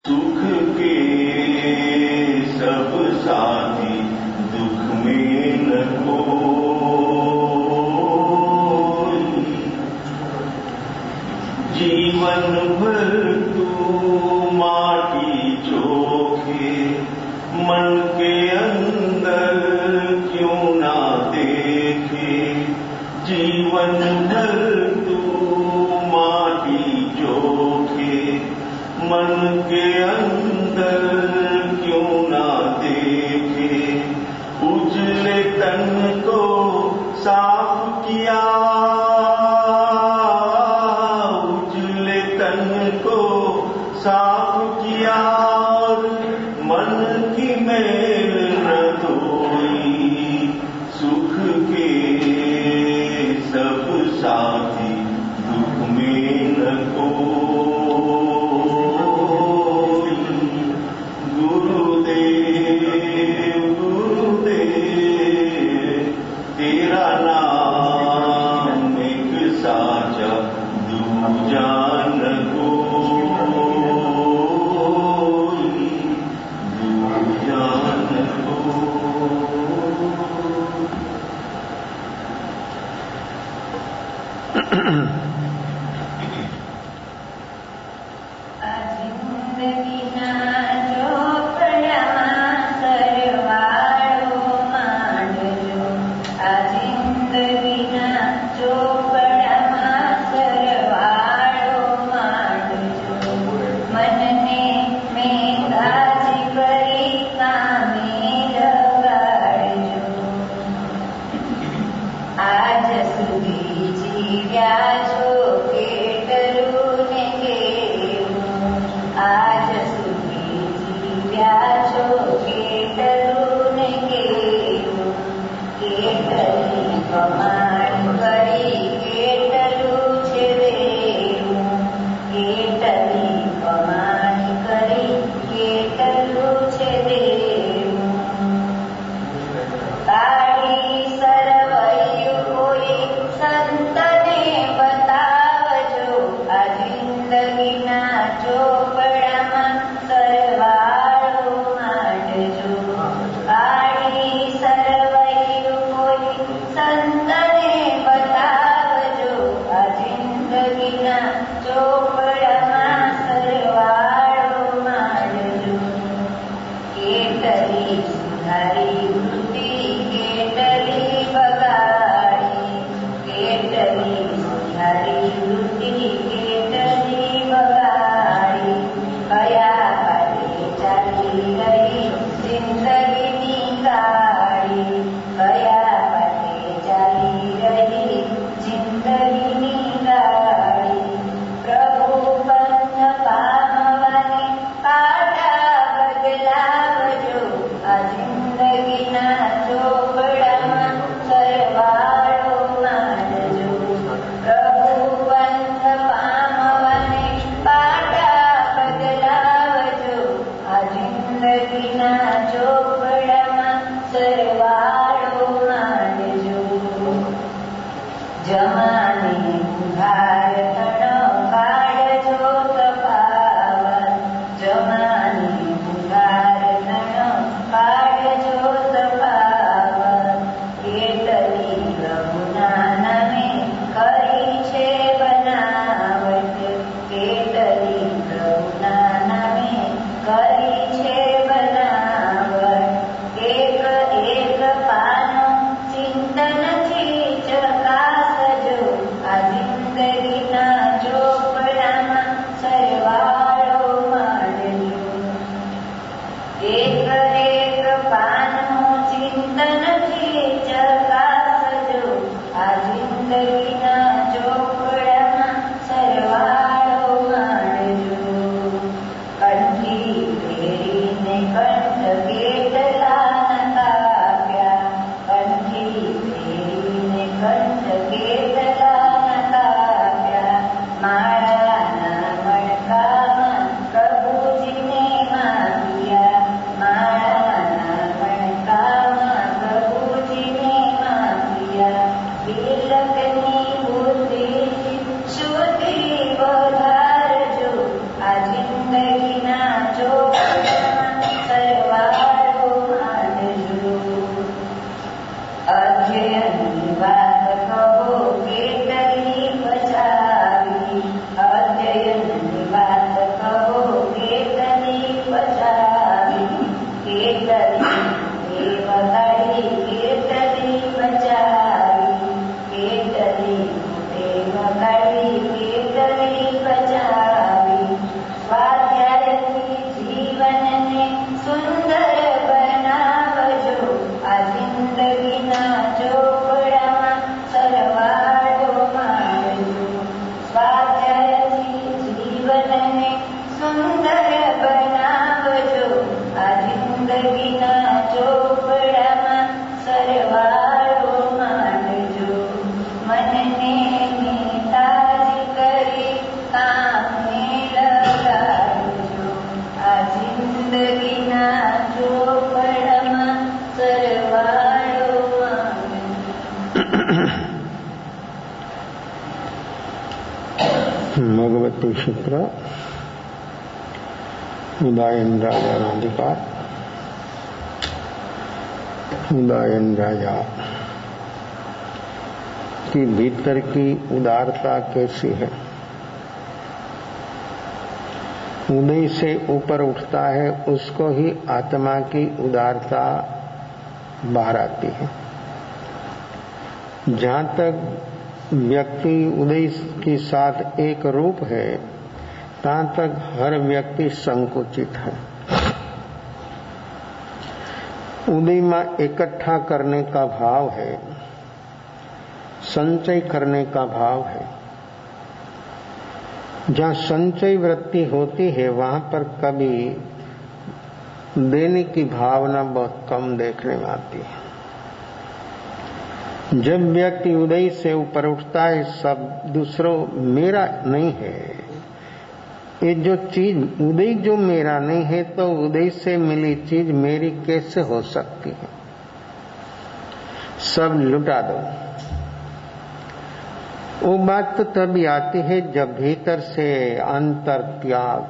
सुख के सब साथी दुख में न कोई, जीवन भर तू माटी चोखे मन के अंदर क्यों ना देखे, जीवन भर तू माटी चोखे मन के अंदर क्यों ना देखे, उजले तन को साफ किया, उजले तन को साफ किया और मन की मैल न धोई, सुख के सब साथी दुख में न कोई, गुरुदेव गुरुदेव तेरा नाम एक साचा दूजा न कोई, दूजा न कोई। જિંદગીના ચોપડામાં સરવાળો માંડજો. शक्ति सूत्र उदायन राजाधिकार। उदायन राजा की भीतर की उदारता कैसी है? उदय से ऊपर उठता है उसको ही आत्मा की उदारता बाहर आती है। जहां तक व्यक्ति उदय के साथ एक रूप है तहां तक हर व्यक्ति संकुचित है। उदय में इकट्ठा करने का भाव है, संचय करने का भाव है। जहां संचय वृत्ति होती है वहां पर कभी देने की भावना बहुत कम देखने में आती है। जब व्यक्ति उदय से ऊपर उठता है सब दूसरों मेरा नहीं है, ये जो चीज उदय जो मेरा नहीं है तो उदय से मिली चीज मेरी कैसे हो सकती है? सब लुटा दो। वो बात तो तभी आती है जब भीतर से अंतर त्याग,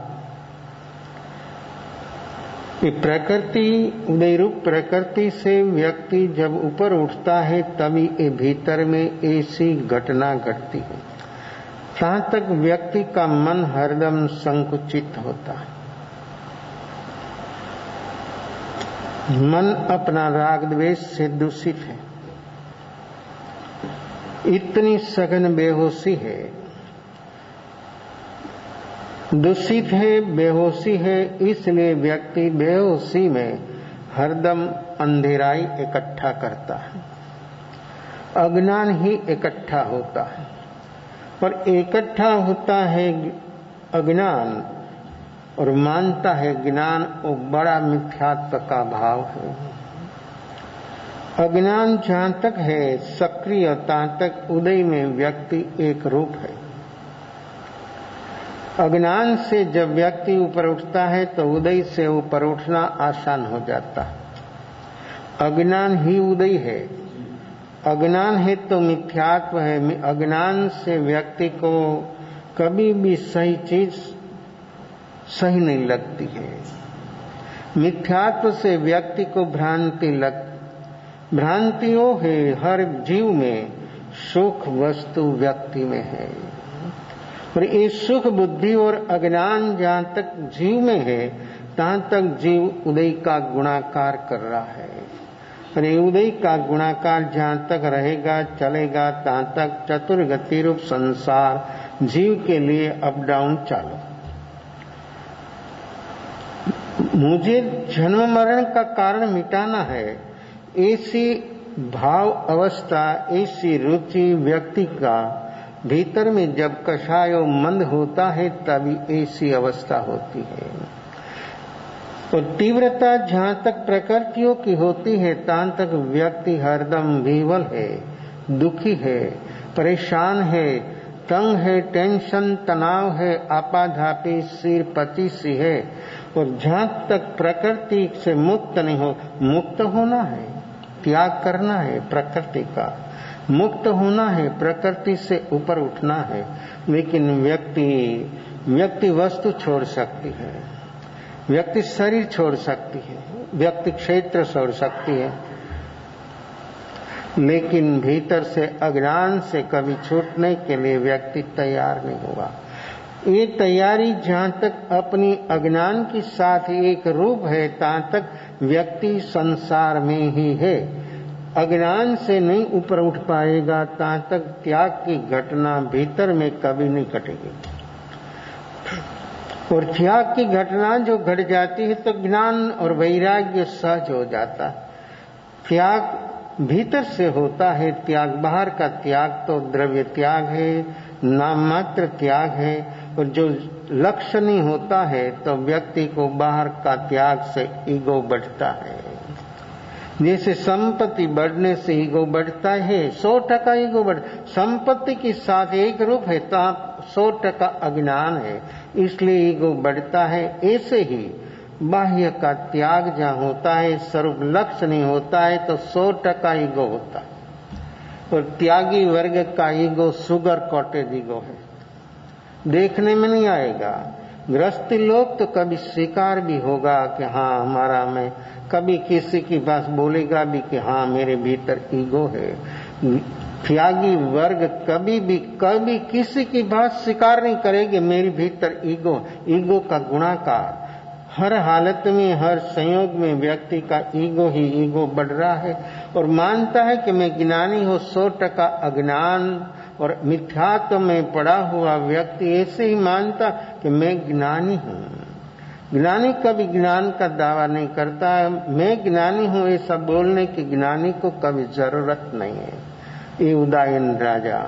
ये प्रकृति उदय रूप प्रकृति से व्यक्ति जब ऊपर उठता है तभी ये भीतर में ऐसी घटना घटती है। जहां तक व्यक्ति का मन हरदम संकुचित होता है। मन अपना राग द्वेष से दूषित है, इतनी सघन बेहोशी है, दूषित है, बेहोशी है। इसलिए व्यक्ति बेहोशी में हरदम अंधेराई इकट्ठा करता है, अज्ञान ही इकट्ठा होता है। पर इकट्ठा होता है अज्ञान और मानता है ज्ञान, वो बड़ा मिथ्यात्व का भाव है। अज्ञान जहां तक है सक्रिय तहां तक उदय में व्यक्ति एक रूप है। अज्ञान से जब व्यक्ति ऊपर उठता है तो उदय से ऊपर उठना आसान हो जाता है। अज्ञान ही उदय है। अज्ञान है तो मिथ्यात्व है। अज्ञान से व्यक्ति को कभी भी सही चीज सही नहीं लगती है। मिथ्यात्व से व्यक्ति को भ्रांति भ्रांति वो है हर जीव में सुख वस्तु व्यक्ति में है। और ये सुख बुद्धि और अज्ञान जहां तक जीव में है तहां तक जीव उदय का गुणाकार कर रहा है। और ये उदय का गुणाकार जहां तक रहेगा चलेगा तहां तक चतुर्गति रूप संसार जीव के लिए अप डाउन चालू। मुझे जन्म मरण का कारण मिटाना है, ऐसी भाव अवस्था ऐसी रुचि व्यक्ति का भीतर में जब कषाय मंद होता है तभी ऐसी अवस्था होती है। तो तीव्रता जहां तक प्रकृतियों की होती है तहां तक व्यक्ति हरदम विवल है, दुखी है, परेशान है, तंग है, टेंशन तनाव है, आपाधापी सिर पची सी है। और जहां तक प्रकृति से मुक्त नहीं हो, मुक्त होना है, त्याग करना है, प्रकृति का मुक्त होना है, प्रकृति से ऊपर उठना है। लेकिन व्यक्ति वस्तु छोड़ सकती है, व्यक्ति शरीर छोड़ सकती है, व्यक्ति क्षेत्र छोड़ सकती है, लेकिन भीतर से अज्ञान से कभी छूटने के लिए व्यक्ति तैयार नहीं हुआ। ये तैयारी जहां तक अपनी अज्ञान के साथ एक रूप है तहां तक व्यक्ति संसार में ही है। अज्ञान से नहीं ऊपर उठ पाएगा तहां तक त्याग की घटना भीतर में कभी नहीं घटेगी। और त्याग की घटना जो घट जाती है तो ज्ञान और वैराग्य सहज हो जाता है। त्याग भीतर से होता है, त्याग बाहर का त्याग तो द्रव्य त्याग है, नाम मात्र त्याग है। और जो लक्ष्य नहीं होता है तो व्यक्ति को बाहर का त्याग से ईगो बढ़ता है। जैसे संपत्ति बढ़ने से ईगो बढ़ता है, 100% ईगो बढ़, संपत्ति के साथ एक रूप है तो 100% अज्ञान है, इसलिए ईगो बढ़ता है। ऐसे ही बाह्य का त्याग जहाँ होता है, स्वरूप लक्ष्य नहीं होता है तो 100% ईगो होता है। और त्यागी वर्ग का ईगो शुगर कॉटेज ईगो है। देखने में नहीं आएगा। गृहस्थी लोग तो कभी स्वीकार भी होगा कि हाँ हमारा मैं, कभी किसी की बात बोलेगा भी कि हाँ मेरे भीतर ईगो है। त्यागी वर्ग कभी किसी की बात स्वीकार नहीं करेगी मेरे भीतर ईगो का गुणाकार। हर हालत में, हर संयोग में व्यक्ति का ईगो बढ़ रहा है और मानता है कि मैं ज्ञानी हूँ। 100% अज्ञान और मिथ्यात्व में पड़ा हुआ व्यक्ति ऐसे ही मानता कि मैं ज्ञानी हूँ। ज्ञानी कभी ज्ञान का दावा नहीं करता है। मैं ज्ञानी हूँ ऐसा बोलने की ज्ञानी को कभी जरूरत नहीं है। ये उदयन राजा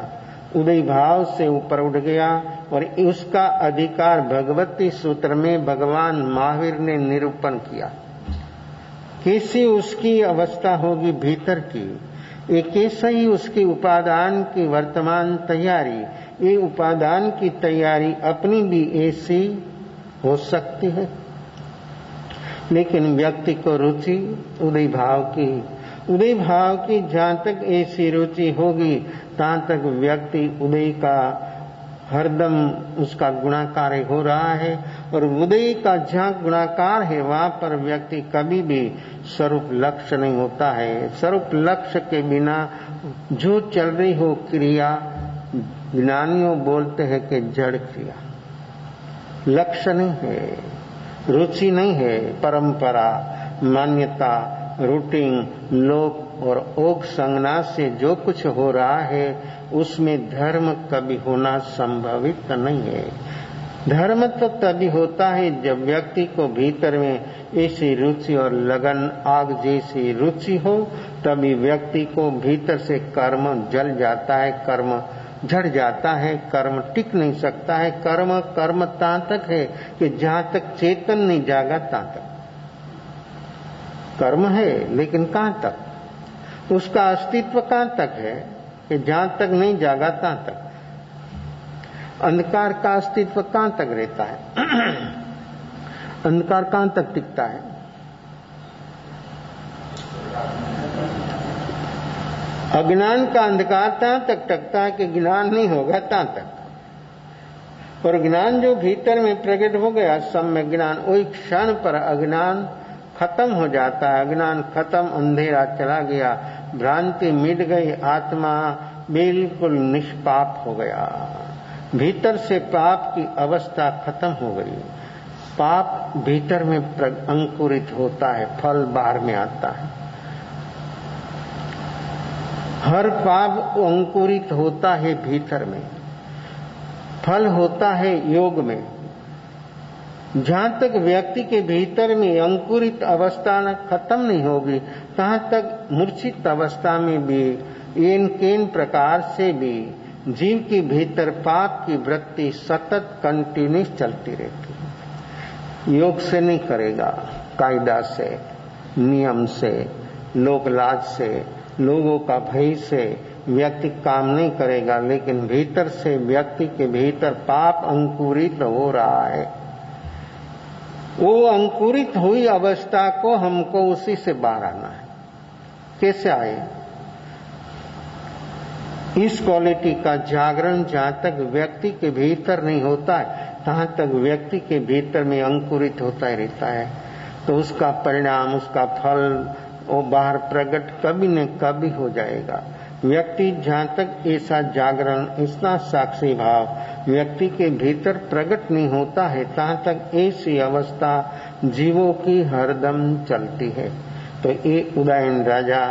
उदय भाव से ऊपर उठ गया और उसका अधिकार भगवती सूत्र में भगवान महावीर ने निरूपण किया। कैसी उसकी अवस्था होगी भीतर की, ये कैसे ही उसकी उपादान की वर्तमान तैयारी, ये उपादान की तैयारी अपनी भी ऐसी हो सकती है। लेकिन व्यक्ति को रुचि उदय भाव की जहां तक ऐसी रुचि होगी तहां तक व्यक्ति उदय का हरदम उसका गुणाकार हो रहा है और उदय का जहां गुणाकार है वहां पर व्यक्ति कभी भी स्वरूप लक्ष्य नहीं होता है। स्वरूप लक्ष्य के बिना जो चल रही हो क्रिया, ज्ञानियों बोलते हैं कि जड़ क्रिया, लक्ष्य नहीं है, रुचि नहीं है। परंपरा, मान्यता, रूटीन, लोक और ओग संज्ञा से जो कुछ हो रहा है उसमें धर्म कभी होना संभावित नहीं है। धर्म तो तभी होता है जब व्यक्ति को भीतर में ऐसी रुचि और लगन, आग जैसी रुचि हो, तभी व्यक्ति को भीतर से कर्म जल जाता है, कर्म झड़ जाता है, कर्म टिक नहीं सकता है। कर्म तहां तक है कि जहां तक चेतन नहीं जागा तहां तक कर्म है, लेकिन कहां तक, उसका अस्तित्व कहां तक है कि जहां तक नहीं जागा तहां तक। अंधकार का अस्तित्व कहां तक रहता है? अंधकार कहां तक टिकता है? अज्ञान का अंधकार तहां तक टकता है कि ज्ञान नहीं होगा तहां तक। और ज्ञान जो भीतर में प्रकट हो गया, सम्यक ज्ञान, वही क्षण पर अज्ञान खत्म हो जाता है। अज्ञान खत्म, अंधेरा चला गया, भ्रांति मिट गई, आत्मा बिल्कुल निष्पाप हो गया। भीतर से पाप की अवस्था खत्म हो गई। पाप भीतर में अंकुरित होता है, फल बाहर में आता है। हर पाप अंकुरित होता है भीतर में, फल होता है योग में। जहां तक व्यक्ति के भीतर में अंकुरित अवस्था खत्म नहीं होगी तहां तक मूर्छित अवस्था में भी इन केन प्रकार से भी जीव के भीतर पाप की वृत्ति सतत कंटिन्यूस चलती रहती है। योग से नहीं करेगा, कायदा से, नियम से, लोक लाज से, लोगों का भय से व्यक्ति काम नहीं करेगा, लेकिन भीतर से व्यक्ति के भीतर पाप अंकुरित हो रहा है। वो अंकुरित हुई अवस्था को हमको उसी से बाहर आना है। कैसे आए? इस क्वालिटी का जागरण जहां तक व्यक्ति के भीतर नहीं होता है तहां तक व्यक्ति के भीतर में अंकुरित होता ही रहता है। तो उसका परिणाम, उसका फल वो बाहर प्रकट कभी न कभी हो जाएगा। व्यक्ति जहां तक ऐसा जागरण, इतना साक्षी भाव व्यक्ति के भीतर प्रकट नहीं होता है तहां तक ऐसी अवस्था जीवों की हरदम चलती है। तो ये उदयन राजा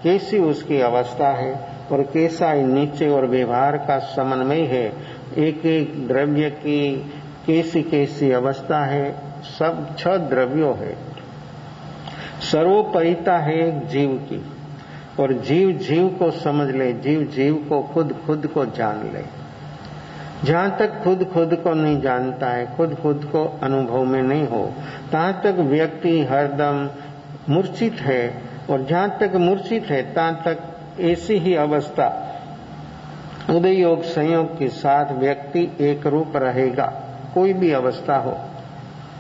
कैसी उसकी अवस्था है और कैसा नीचे और व्यवहार का समन्वय है, एक एक द्रव्य की कैसी कैसी अवस्था है। सब 6 द्रव्यों है। सर्वोपरिता है जीव की, और जीव जीव को समझ ले, जीव जीव को खुद को जान ले। जहां तक खुद को नहीं जानता है, खुद को अनुभव में नहीं हो, तहां तक व्यक्ति हरदम मूर्छित है। और जहां तक मूर्छित है तहां तक ऐसी ही अवस्था उदय योग संयोग के साथ व्यक्ति एक रूप रहेगा। कोई भी अवस्था हो,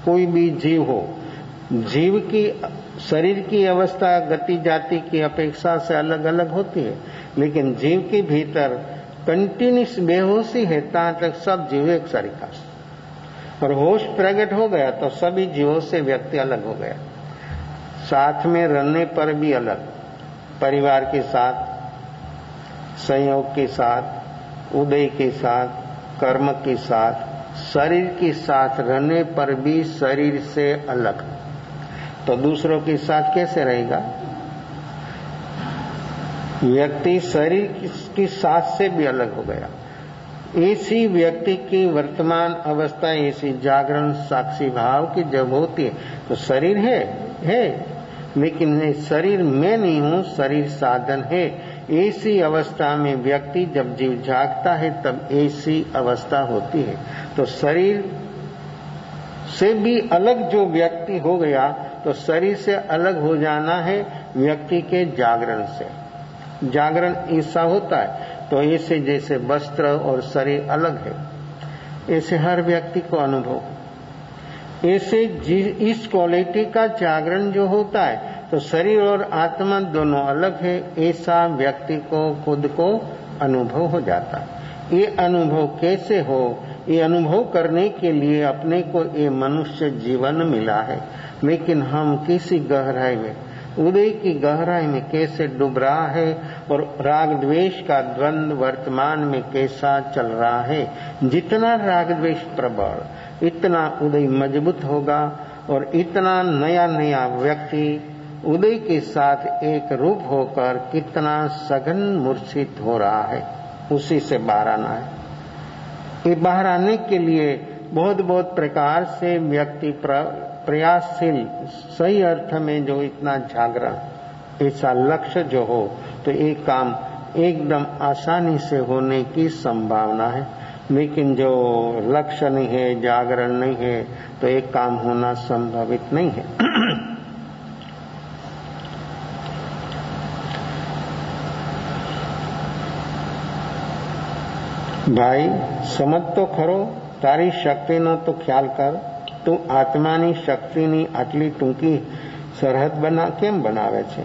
कोई भी जीव हो, जीव की शरीर की अवस्था गति जाति की अपेक्षा से अलग अलग होती है, लेकिन जीव के भीतर कंटिन्यूस बेहोशी है तहाँ तक सब जीव एक सरिका, और होश प्रकट हो गया तो सभी जीवों से व्यक्ति अलग हो गया। साथ में रहने पर भी अलग, परिवार के साथ, संयोग के साथ, उदय के साथ, कर्म के साथ, शरीर के साथ रहने पर भी शरीर से अलग, तो दूसरों के साथ कैसे रहेगा? व्यक्ति शरीर की साथ से भी अलग हो गया। ऐसी व्यक्ति की वर्तमान अवस्था ऐसी जागरण साक्षी भाव की जब होती है तो शरीर है, लेकिन शरीर में नहीं हूं, शरीर साधन है। ऐसी अवस्था में व्यक्ति जब जीव जागता है तब ऐसी अवस्था होती है। तो शरीर से भी अलग जो व्यक्ति हो गया तो शरीर से अलग हो जाना है व्यक्ति के जागरण से। जागरण ऐसा होता है। तो ऐसे जैसे वस्त्र और शरीर अलग है, ऐसे हर व्यक्ति को अनुभव। ऐसे इस क्वालिटी का जागरण जो होता है तो शरीर और आत्मा दोनों अलग है, ऐसा व्यक्ति को खुद को अनुभव हो जाता है। ये अनुभव कैसे हो? ये अनुभव करने के लिए अपने को ये मनुष्य जीवन मिला है, लेकिन हम किसी गहराई में, उदय की गहराई में कैसे डूब रहा है और राग द्वेष का द्वंद्व वर्तमान में कैसा चल रहा है। जितना राग द्वेष प्रबल इतना उदय मजबूत होगा और इतना नया नया व्यक्ति उदय के साथ एक रूप होकर कितना सघन मूर्छित हो रहा है, उसी से बाहर आना है। ये बाहर आने के लिए बहुत प्रकार से व्यक्ति प्रयासशील, सही अर्थ में जो इतना जागरण, ऐसा लक्ष्य जो हो तो एक काम एकदम आसानी से होने की संभावना है। लेकिन जो लक्ष्य नहीं है, जागरण नहीं है, तो एक काम होना संभावित नहीं है। भाई समझ तो खरो, તારી શક્તિનો તો ખ્યાલ કર। તું આત્માની શક્તિની આટલી ટૂંકી સરહદ કેમ બનાવે છે?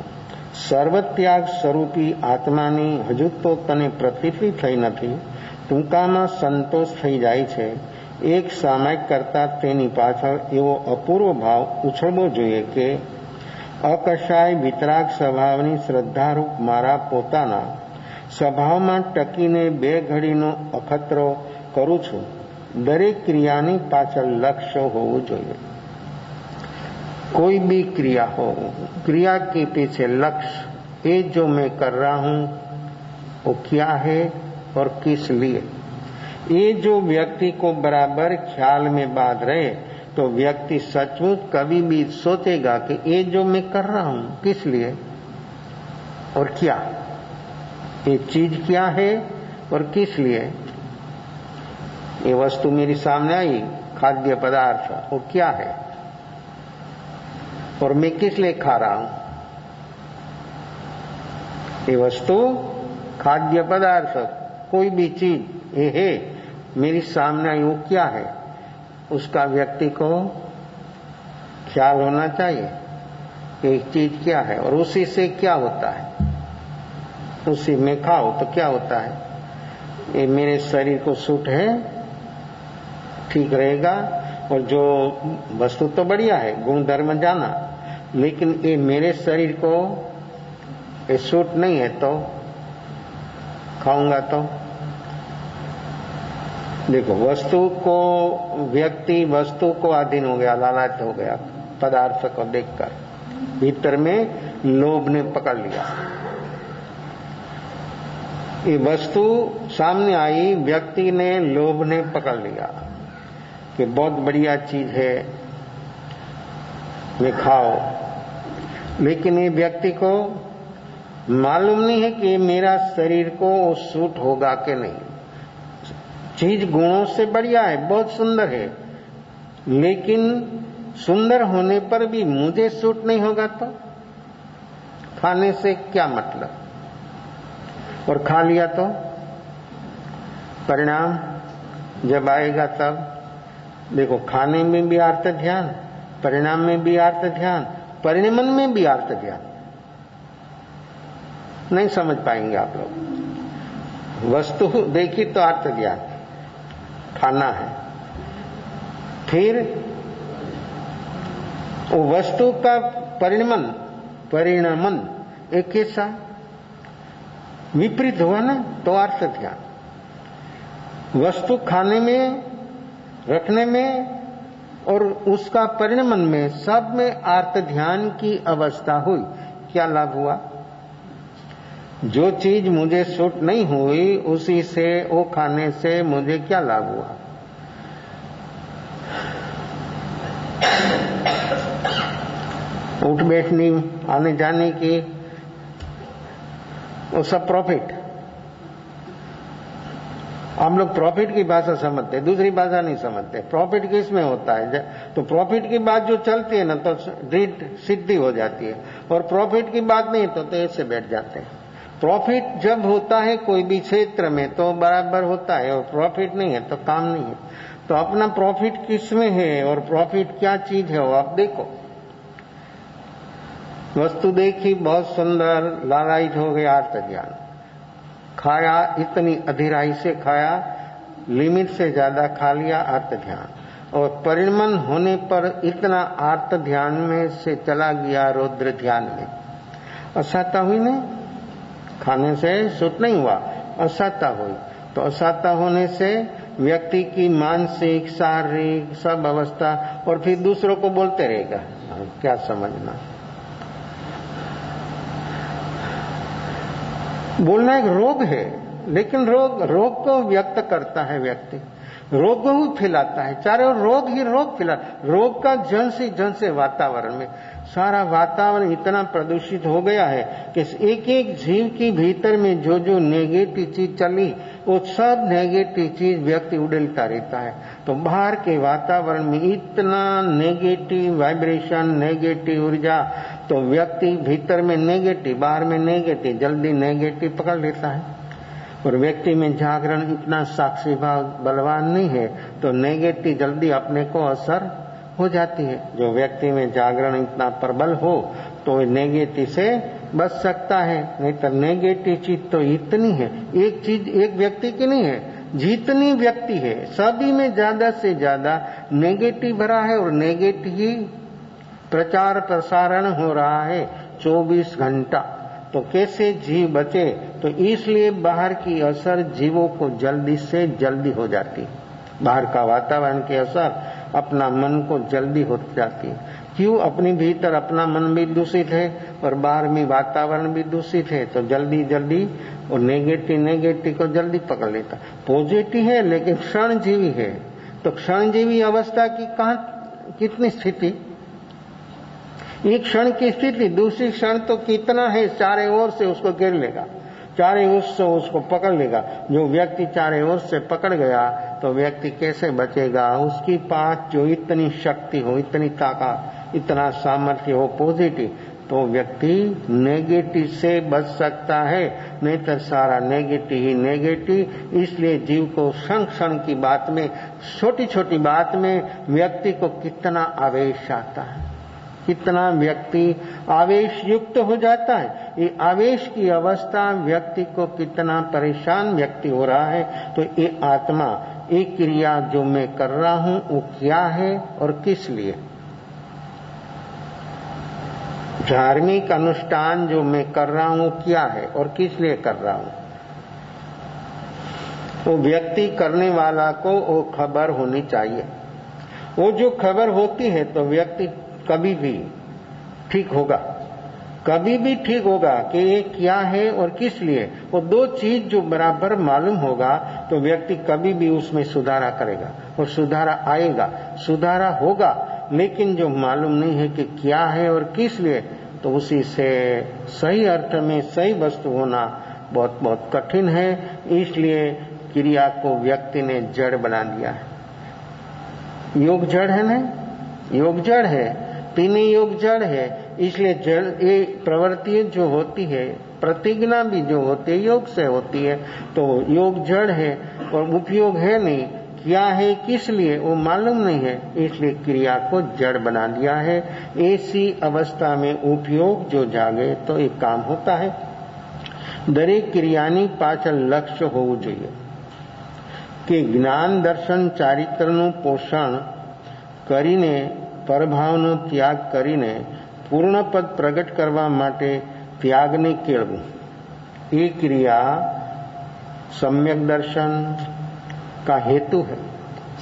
સર્વત્યાગ સ્વરૂપી આત્માની હજુ તો તને પ્રતીતિ થઈ નથી। ટૂંકામાં સંતોષ થઈ જાય છે। એક સામાયિક કરતા તેની પાછળ એવો અપૂર્વ ભાવ ઉછળવો જોઈએ કે અકશાય વિતરાગ સ્વભાવની શ્રદ્ધારૂપ મારા પોતાના સ્વભાવમાં ટકીને બે ઘડીનો અખતરો કરું છું। દરેક ક્રિયાની પાછળ લક્ષ્ય હોવું જોઈએ। कोई भी क्रिया हो, क्रिया के पीछे लक्ष्य, ये जो मैं कर रहा हूं वो क्या है और किस लिए। ये जो व्यक्ति को बराबर ख्याल में बांध रहे तो व्यक्ति सचमुच कभी भी सोचेगा कि ये जो मैं कर रहा हूं किस लिए और क्या, ये चीज क्या है और किस लिए। ये वस्तु मेरे सामने आई, खाद्य पदार्थ, वो क्या है और मैं किस लिए खा रहा हूं। ये वस्तु, खाद्य पदार्थ, कोई भी चीज ये है मेरे सामने आई, वो क्या है, उसका व्यक्ति को ख्याल होना चाहिए कि एक चीज क्या है और उसी से क्या होता है। उसी में खाओ तो क्या होता है, ये मेरे शरीर को सूट है, ठीक रहेगा। और जो वस्तु तो बढ़िया है, गुण धर्म जाना, लेकिन ये मेरे शरीर को ये सूट नहीं है तो खाऊंगा तो। देखो, वस्तु को, व्यक्ति वस्तु को अधीन हो गया, लालच हो गया, पदार्थ को देखकर भीतर में लोभ ने पकड़ लिया। ये वस्तु सामने आई, व्यक्ति ने, लोभ ने पकड़ लिया कि बहुत बढ़िया चीज है, मैं खाओ। लेकिन ये व्यक्ति को मालूम नहीं है कि मेरा शरीर को सूट होगा कि नहीं। चीज गुणों से बढ़िया है, बहुत सुंदर है, लेकिन सुंदर होने पर भी मुझे सूट नहीं होगा तो खाने से क्या मतलब। और खा लिया तो परिणाम जब आएगा तब देखो, खाने में भी आर्त ध्यान, परिणाम में भी आर्त ध्यान, परिणमन में भी आर्त ध्यान। नहीं समझ पाएंगे आप लोग। वस्तु देखी तो अर्थ ज्ञान, खाना है। फिर वो वस्तु का परिणमन एक ऐसा विपरीत हुआ ना, तो अर्थ ध्यान। वस्तु खाने में, रखने में और उसका परिणमन में, सब में अर्थ ध्यान की अवस्था हुई। क्या लाभ हुआ? जो चीज मुझे सूट नहीं हुई उसी से, वो खाने से मुझे क्या लाभ हुआ? उठ बैठनी, आने जाने की, वो सब प्रॉफिट। हम लोग प्रॉफिट की भाषा समझते, दूसरी भाषा नहीं समझते। प्रॉफिट किस में होता है? तो प्रॉफिट की बात जो चलती है ना, तो दृढ़ सिद्धि हो जाती है, और प्रॉफिट की बात नहीं तो ऐसे बैठ जाते हैं। प्रॉफिट जब होता है कोई भी क्षेत्र में तो बराबर होता है, और प्रॉफिट नहीं है तो काम नहीं है। तो अपना प्रॉफिट किस में है और प्रॉफिट क्या चीज है वो आप देखो। वस्तु देखी बहुत सुंदर, लालायित हो गया, अर्थ ज्ञान। खाया, इतनी अधीराई से खाया, लिमिट से ज्यादा खा लिया, अर्थ ध्यान। और परिणमन होने पर इतना अर्थ ध्यान में से चला गया रौद्र ध्यान में। असाता हुई नहीं, खाने से सुख नहीं हुआ, असाता हुई। तो असाता होने से व्यक्ति की मानसिक, शारीरिक सब अवस्था, और फिर दूसरों को बोलते रहेगा। क्या समझना? बोलना एक रोग है, लेकिन रोग को व्यक्त करता है व्यक्ति, रोग को ही फैलाता है। चारों रोग ही रोग फैला, रोग का जन से वातावरण में, सारा वातावरण इतना प्रदूषित हो गया है कि एक एक जीव के भीतर में जो जो नेगेटिव चीज चली, वो सब नेगेटिव चीज व्यक्ति उड़ेलता रहता है। तो बाहर के वातावरण में इतना नेगेटिव वाइब्रेशन, नेगेटिव ऊर्जा, तो व्यक्ति भीतर में नेगेटिव, बाहर में नेगेटिव, जल्दी नेगेटिव पकड़ लेता है। और व्यक्ति में जागरण इतना साक्षी भाव बलवान नहीं है, तो नेगेटिव जल्दी अपने को असर हो जाती है। जो व्यक्ति में जागरण इतना प्रबल हो तो नेगेटिव से बच सकता है, नहीं तो नेगेटिव चीज तो इतनी है, एक चीज एक व्यक्ति की नहीं है, जितनी व्यक्ति है सभी में ज्यादा से ज्यादा नेगेटिव भरा है, और नेगेटिव ही प्रचार प्रसारण हो रहा है 24 घंटा। तो कैसे जीव बचे? तो इसलिए बाहर की असर जीवों को जल्दी से जल्दी हो जाती है। बाहर का वातावरण की असर अपना मन को जल्दी हो जाती है। क्यों? अपने भीतर अपना मन भी दूषित है और बाहर में वातावरण भी दूषित है, तो जल्दी जल्दी और नेगेटिव को जल्दी पकड़ लेता। पॉजिटिव है लेकिन क्षणजीवी है, तो क्षणजीवी अवस्था की कितनी स्थिति, एक क्षण की स्थिति, दूसरी क्षण तो कितना है, चारे ओर से उसको घेर लेगा, चारे ओर से उसको पकड़ लेगा। जो व्यक्ति चारे ओर से पकड़ गया तो व्यक्ति कैसे बचेगा? उसकी पास जो इतनी शक्ति हो, इतनी ताकत, इतना सामर्थ्य हो पॉजिटिव, तो व्यक्ति नेगेटिव से बच सकता है, नहीं तो सारा नेगेटिव ही नेगेटिव। इसलिए जीव को क्षण क्षण की बात में, छोटी छोटी बात में व्यक्ति को कितना आवेश आता है, कितना व्यक्ति आवेश युक्त हो जाता है। ये आवेश की अवस्था व्यक्ति को कितना परेशान व्यक्ति हो रहा है। तो ये आत्मा, ये क्रिया जो मैं कर रहा हूं वो क्या है और किस लिए? धार्मिक अनुष्ठान जो मैं कर रहा हूं क्या है और किस लिए कर रहा हूं? वो व्यक्ति करने वाला को वो खबर होनी चाहिए। वो जो खबर होती है तो व्यक्ति कभी भी ठीक होगा, कभी भी ठीक होगा कि ये क्या है और किस लिए। वो दो चीज जो बराबर मालूम होगा तो व्यक्ति कभी भी उसमें सुधारा करेगा और सुधारा आएगा, सुधारा होगा। लेकिन जो मालूम नहीं है कि क्या है और किस लिए, तो उसी से सही अर्थ में सही वस्तु होना बहुत बहुत कठिन है। इसलिए क्रिया को व्यक्ति ने जड़ बना दिया है। योग जड़ है ना, योग जड़ है, तीनों योग जड़ है। इसलिए जड़, ये प्रवृत्ति जो होती है, प्रतिज्ञा भी जो होती है योग से होती है, तो योग जड़ है और उपयोग है नहीं। क्या है किस लिए वो मालूम नहीं है, इसलिए क्रिया को जड़ बना दिया है। ऐसी अवस्था में उपयोग जो जागे तो एक काम होता है। દરેક ક્રિયાની પાછળ લક્ષ્ય હોવું જોઈએ કે જ્ઞાન દર્શન ચારિત્રનું પોષણ કરીને પરભાવનો ત્યાગ કરીને પૂર્ણપદ પ્રગટ કરવા માટે ત્યાગને કેળવું. ये क्रिया सम्यक दर्शन का हेतु है,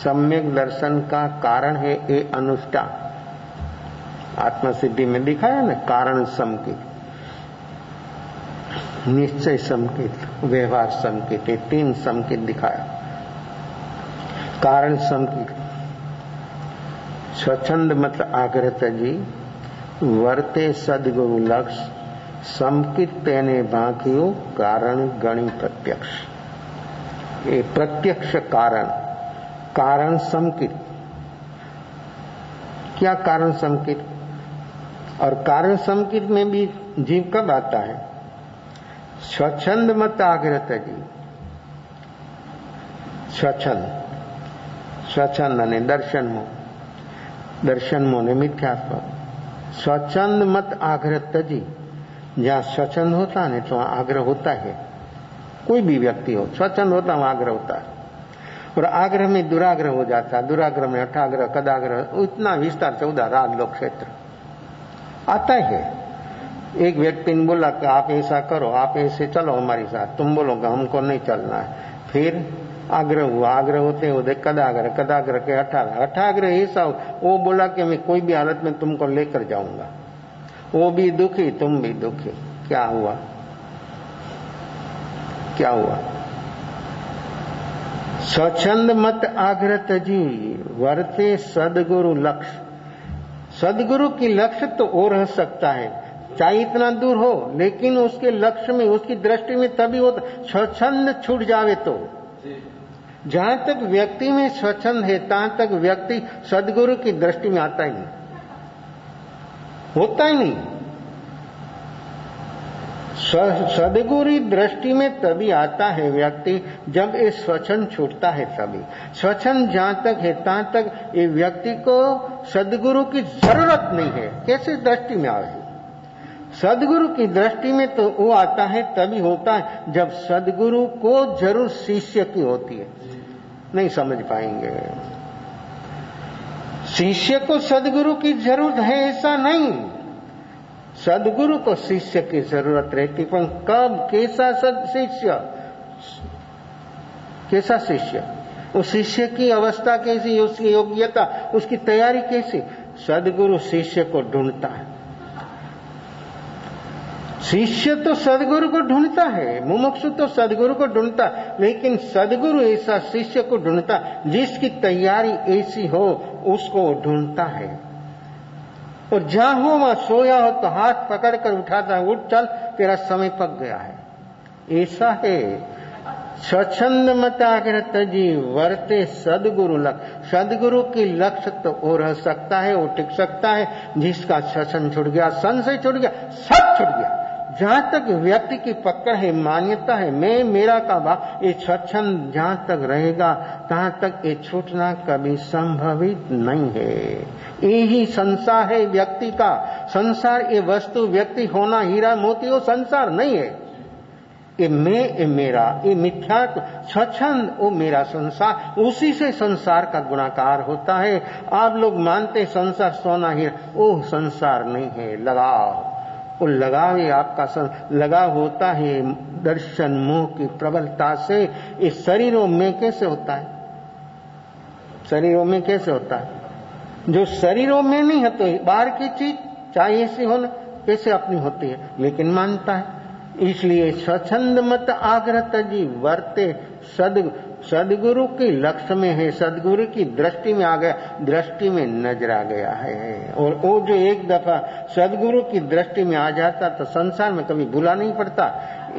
सम्यक दर्शन का कारण है. ये अनुष्ठान आत्मसिद्धि में दिखाया ना, कारण संकेत, निश्चय संकेत, व्यवहार संकेत, ये 3 संकेत दिखाया. कारण संकेत स्वच्छंद मत आग्रह तजी वर्ते सदगुरु लक्ष्य संकित तेने बांकियो कारण गणी प्रत्यक्ष. ये प्रत्यक्ष कारण, कारण संकित. क्या कारण संकित? और कारण संकित में भी जीव कब आता है? स्वच्छंद मत आग्रह तजी. स्वच्छंद, स्वच्छंद ने दर्शन मोह, दर्शन मोह ने मिथ्यात्व. स्वच्छंद मत आग्रह तजी. जहां स्वच्छंद होता है तो वहां आग्रह होता है. कोई भी व्यक्ति हो, स्वच्छंद होता है वहां आग्रह होता है. और आग्रह में दुराग्रह हो जाता है, दुराग्रह में हठाग्रह, कदाग्रह, इतना विस्तार 14 राग लोक क्षेत्र आता है. एक व्यक्ति ने बोला कि आप ऐसा करो, आप ऐसे चलो हमारे साथ. तुम बोलोगे हमको नहीं चलना है. फिर आग्रह हुआ, आग्रह होते होते कदाग्रह, कदाग्रह के हठाग्रह, हठाग्रह ऐसा वो बोला कि मैं कोई भी हालत में तुमको लेकर जाऊंगा. वो भी दुखी, तुम भी दुखी. क्या हुआ? क्या हुआ? स्वच्छंद मत आग्रह तजी वर्ते सदगुरु लक्ष्य. सदगुरु की लक्ष्य तो और रह सकता है, चाहे इतना दूर हो, लेकिन उसके लक्ष्य में, उसकी दृष्टि में तभी होता. स्वच्छंद छूट जावे तो, जहां तक व्यक्ति में स्वच्छंद है तहां तक व्यक्ति सदगुरु की दृष्टि में आता ही नहीं, होता ही नहीं. सदगुरु दृष्टि में तभी आता है व्यक्ति जब ये स्वच्छंद छूटता है. तभी स्वच्छंद जहां तक है तहां तक ये व्यक्ति को सदगुरु की जरूरत नहीं है. कैसे दृष्टि में आए? सदगुरु की दृष्टि में तो वो आता है, तभी होता है जब सदगुरु को जरूर शिष्य की होती है. नहीं समझ पाएंगे. शिष्य को सदगुरु की जरूरत है ऐसा नहीं. सदगुरु को शिष्य की जरूरत रहती, पर कब, कैसा शिष्य, कैसा शिष्य, उस शिष्य की अवस्था कैसी, उसकी योग्यता, उसकी तैयारी कैसी. सदगुरु शिष्य को ढूंढता है. शिष्य तो सदगुरु को ढूंढता है, मुमुक्षु तो सदगुरु को ढूंढता, लेकिन सदगुरु ऐसा शिष्य को ढूंढता जिसकी तैयारी ऐसी हो, उसको ढूंढता है. और जहां हो वहां सोया हो तो हाथ पकड़कर उठाता है, उठ चल तेरा समय पक गया है. ऐसा है. स्वच्छंद मत आग्रह तजी वर्ते सदगुरु लक्ष्य. सदगुरु की लक्ष्य तो वो रह सकता है, वो टिक सकता है जिसका स्वच्छंद छूट गया, संशय छूट गया, सब छूट गया. जहां तक व्यक्ति की पकड़ है, मान्यता है, मैं मेरा का भाव, ये स्वच्छंद जहां तक रहेगा तहां तक ये छूटना कभी संभवित नहीं है. यही संसार है व्यक्ति का. संसार ये वस्तु, व्यक्ति होना, हीरा मोती, वो संसार नहीं है. ये मैं, ये मेरा, ये मिथ्या स्वच्छंद, वो मेरा संसार, उसी से संसार का गुणाकार होता है. आप लोग मानते संसार सोना हीरा, वो संसार नहीं है. लगाव, वो लगाव ही आपका लगाव होता है दर्शन मोह की प्रबलता से. इस शरीरों में कैसे होता है? शरीरों में कैसे होता है? जो शरीरों में नहीं है तो बाहर की चीज चाहे ऐसी हो ना, कैसे अपनी होती है, लेकिन मानता है. इसलिए स्वच्छंद मत आग्रह तजी वर्ते सदगुरु के लक्ष्य में है, सदगुरु की दृष्टि में आ गया, दृष्टि में नजर आ गया है. और वो जो एक दफा सदगुरु की दृष्टि में आ जाता तो संसार में कभी भूला नहीं पड़ता.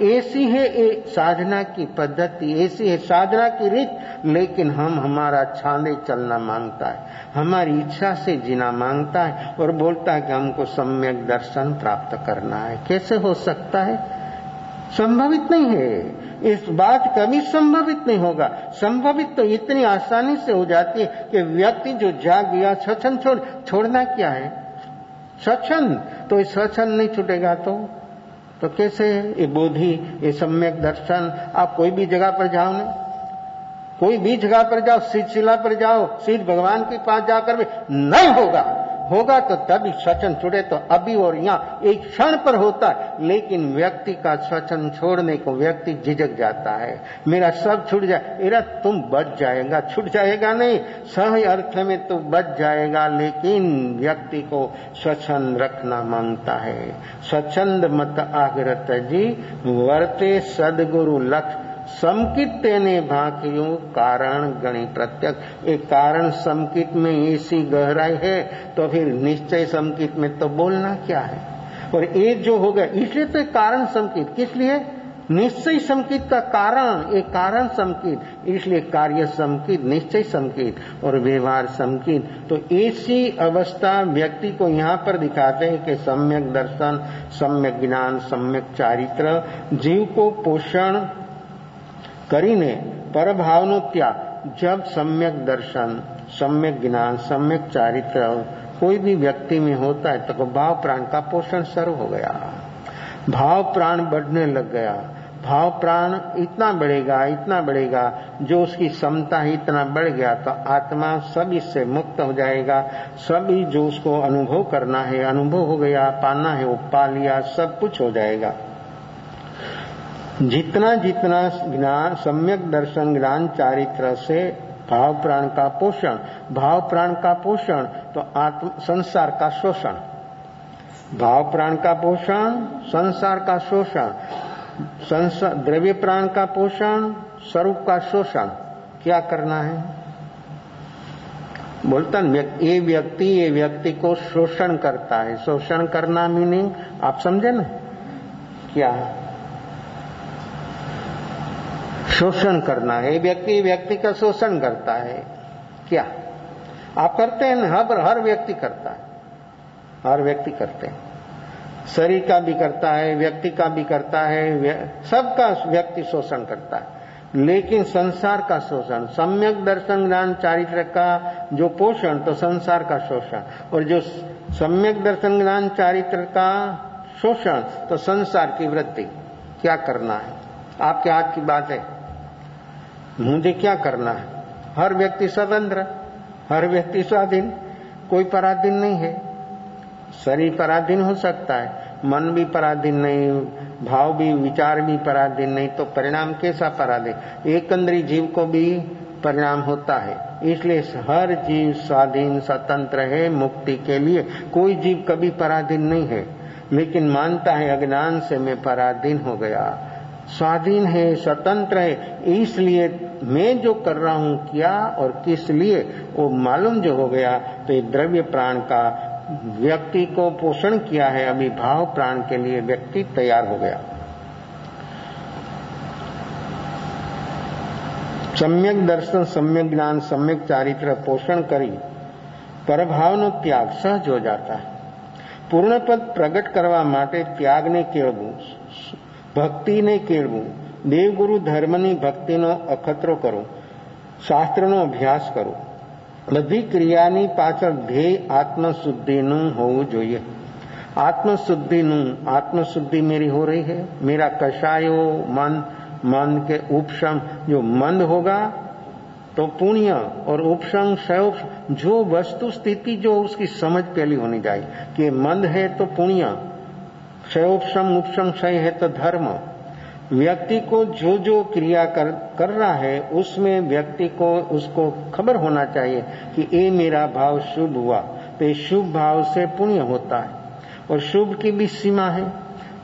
ऐसी है ये साधना की पद्धति, ऐसी है साधना की रीत. लेकिन हमारा छांदे चलना मांगता है, हमारी इच्छा से जीना मांगता है और बोलता है कि हमको सम्यक दर्शन प्राप्त करना है. कैसे हो सकता है? संभवित नहीं है. इस बात कभी संभवित नहीं होगा. संभवित तो इतनी आसानी से हो जाती है कि व्यक्ति जो जाग गया, स्वच्छंद छोड़ना क्या है? स्वच्छंद तो स्वच्छंद नहीं छूटेगा तो तो कैसे ये बोधि, ये सम्यक दर्शन? आप कोई भी जगह पर जाओ ना, कोई भी जगह पर जाओ, सीध शिला पर जाओ, सीध भगवान के पास जाकर भी नहीं होगा। होगा तो तभी स्वचन छुड़े, तो अभी और यहाँ एक क्षण पर होता है, लेकिन व्यक्ति का स्वचन छोड़ने को व्यक्ति झिझक जाता है। मेरा सब छूट जाए, मेरा तुम बच जाएगा, छूट जाएगा नहीं, सही अर्थ में तो बच जाएगा, लेकिन व्यक्ति को स्वचन रखना मांगता है। स्वच्छंद मत आग्रत जी वर्ते सदगुरु लक्ष्य समकित तेने भाकियों कारण गणि प्रत्यक्ष। एक कारण समकित में ऐसी गहराई है, तो फिर निश्चय समकित में तो बोलना क्या है। और एक जो हो गया, इसलिए तो कारण समकित, किस लिए? निश्चय समकित का कारण, एक कारण समकित, इसलिए कार्य समकित, निश्चय समकित और व्यवहार समकित। तो ऐसी अवस्था व्यक्ति को यहाँ पर दिखाते हैं कि सम्यक दर्शन, सम्यक ज्ञान, सम्यक चारित्र जीव को पोषण કરીને परभावनो त्याग। जब सम्यक दर्शन, सम्यक ज्ञान, सम्यक चारित्र कोई भी व्यक्ति में होता है तो भाव प्राण का पोषण शुरू हो गया, भाव प्राण बढ़ने लग गया। भाव प्राण इतना बढ़ेगा जो उसकी क्षमता ही इतना बढ़ गया, तो आत्मा सब इससे मुक्त हो जाएगा। सभी जो उसको अनुभव करना है अनुभव हो गया, पाना है वो पा लिया, सब कुछ हो जाएगा। जितना जितना ज्ञान, सम्यक दर्शन, ज्ञान, चारित्र से भाव प्राण का पोषण, भाव प्राण का पोषण तो आत्म संसार का शोषण, भाव प्राण का पोषण, संसार का शोषण, संसार द्रव्य प्राण का पोषण, स्वरूप का शोषण। क्या करना है? बोलता ये व्यक्ति को शोषण करता है। शोषण करना मीनिंग आप समझे ना क्या? शोषण करना है। व्यक्ति का शोषण करता है। क्या आप करते हैं ना? हर व्यक्ति करता है, हर व्यक्ति करते हैं। शरीर का भी करता है, व्यक्ति का भी करता है, सबका व्यक्ति शोषण करता है। लेकिन संसार का शोषण, सम्यक दर्शन ज्ञान चारित्र का जो पोषण तो संसार का शोषण, और जो सम्यक दर्शन ज्ञान चारित्र का शोषण तो संसार की वृत्ति। क्या करना है? आपके हाथ की बात है, मुझे क्या करना है? हर व्यक्ति स्वतंत्र, हर व्यक्ति स्वाधीन, कोई पराधीन नहीं है। शरीर पराधीन हो सकता है, मन भी पराधीन नहीं, भाव भी, विचार भी पराधीन नहीं, तो परिणाम कैसा पराधीन? एक इंद्रिय जीव को भी परिणाम होता है। इसलिए हर जीव स्वाधीन स्वतंत्र है मुक्ति के लिए। कोई जीव कभी पराधीन नहीं है, लेकिन मानता है अज्ञान से मैं पराधीन हो गया। स्वाधीन है, स्वतंत्र है, इसलिए मैं जो कर रहा हूं क्या और किस लिए वो मालूम जो हो गया। तो ये द्रव्य प्राण का व्यक्ति को पोषण किया है, अभी भाव प्राण के लिए व्यक्ति तैयार हो गया। सम्यक दर्शन, सम्यक ज्ञान, सम्यक चारित्र पोषण करी परभावનો ત્યાગ સહજ हो जाता है। પૂર્ણ પદ પ્રગટ કરવા માટે ત્યાગને કેળવું, ભક્તિને કેળવું, દેવગુરુ ધર્મની ભક્તિનો અખતરો કરો, શાસ્ત્રનો અભ્યાસ કરો। બધી ક્રિયાની પાછળ ધ્યેય આત્મશુદ્ધિનું હોવું જોઈએ। आत्मशुद्धि मेरी हो रही है। मेरा कषायो मन के उपशम, जो मंद होगा तो पुण्य, और उपशम क्षयोप, जो वस्तु स्थिति जो उसकी समझ पहली होनी चाहिए कि मंद है तो पुण्य, क्षयोपशम उपशम क्षय है तो धर्म। व्यक्ति को जो जो क्रिया कर रहा है उसमें व्यक्ति को उसको खबर होना चाहिए कि ये मेरा भाव शुभ हुआ, तो शुभ भाव से पुण्य होता है। और शुभ की भी सीमा है,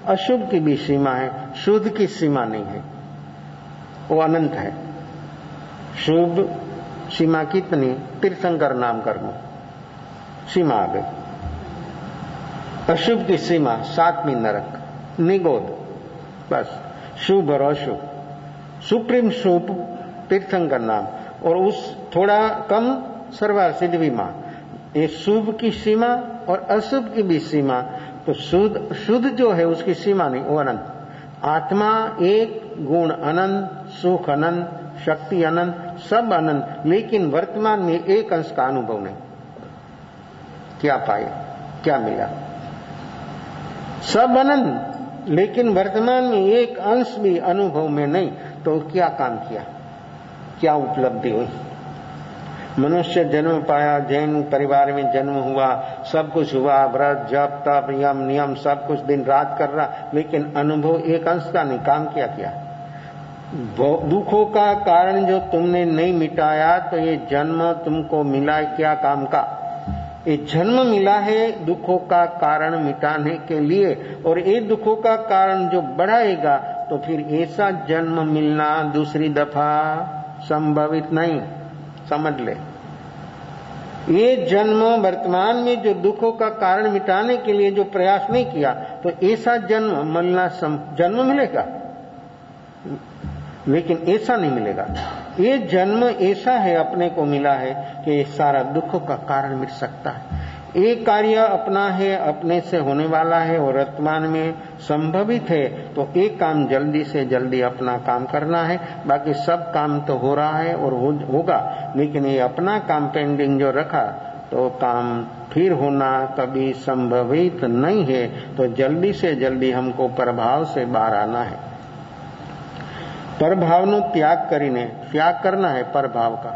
अशुभ की भी सीमा है, शुद्ध की सीमा नहीं है, वो अनंत है। शुभ सीमा कितनी? तीर्थंकर नाम कर्म सीमा आ गई। अशुभ की सीमा 7वीं नरक, निगोद, बस। शुभ और अशुभ, सुप्रीम शुभ तीर्थंकर नाम, और उस थोड़ा कम सर्वार सिद्धि मां। ये शुभ की सीमा और अशुभ की भी सीमा। तो शुद्ध जो है उसकी सीमा नहीं, वो अनंत। आत्मा एक, गुण अनंत, सुख अनंत, शक्ति अनंत, सब अनंत, लेकिन वर्तमान में एक अंश का अनुभव नहीं। क्या पाए, क्या मिला? सब अनंत, लेकिन वर्तमान में एक अंश भी अनुभव में नहीं, तो क्या काम किया, क्या उपलब्धि हुई? मनुष्य जन्म पाया, जैन परिवार में जन्म हुआ, सब कुछ हुआ, व्रत जप तप यम नियम सब कुछ दिन रात कर रहा, लेकिन अनुभव एक अंश का नहीं। काम क्या? दुखों का कारण जो तुमने नहीं मिटाया, तो ये जन्म तुमको मिला क्या काम का? ये जन्म मिला है दुखों का कारण मिटाने के लिए, और ये दुखों का कारण जो बढ़ाएगा, तो फिर ऐसा जन्म मिलना दूसरी दफा संभवित नहीं। समझ ले, ये जन्म वर्तमान में जो दुखों का कारण मिटाने के लिए जो प्रयास नहीं किया, तो ऐसा जन्म मिलना जन्म मिलेगा, लेकिन ऐसा नहीं मिलेगा। ये जन्म ऐसा है, अपने को मिला है कि ये सारा दुखों का कारण मिट सकता है। एक कार्य अपना है, अपने से होने वाला है और वर्तमान में संभवित है, तो एक काम जल्दी से जल्दी अपना काम करना है। बाकी सब काम तो हो रहा है और होगा, लेकिन ये अपना काम पेंडिंग जो रखा, तो काम फिर होना कभी संभवित नहीं है। तो जल्दी से जल्दी हमको प्रभाव से बाहर आना है। परभावનો ત્યાગ કરીને ત્યાગ करना है परभाव का।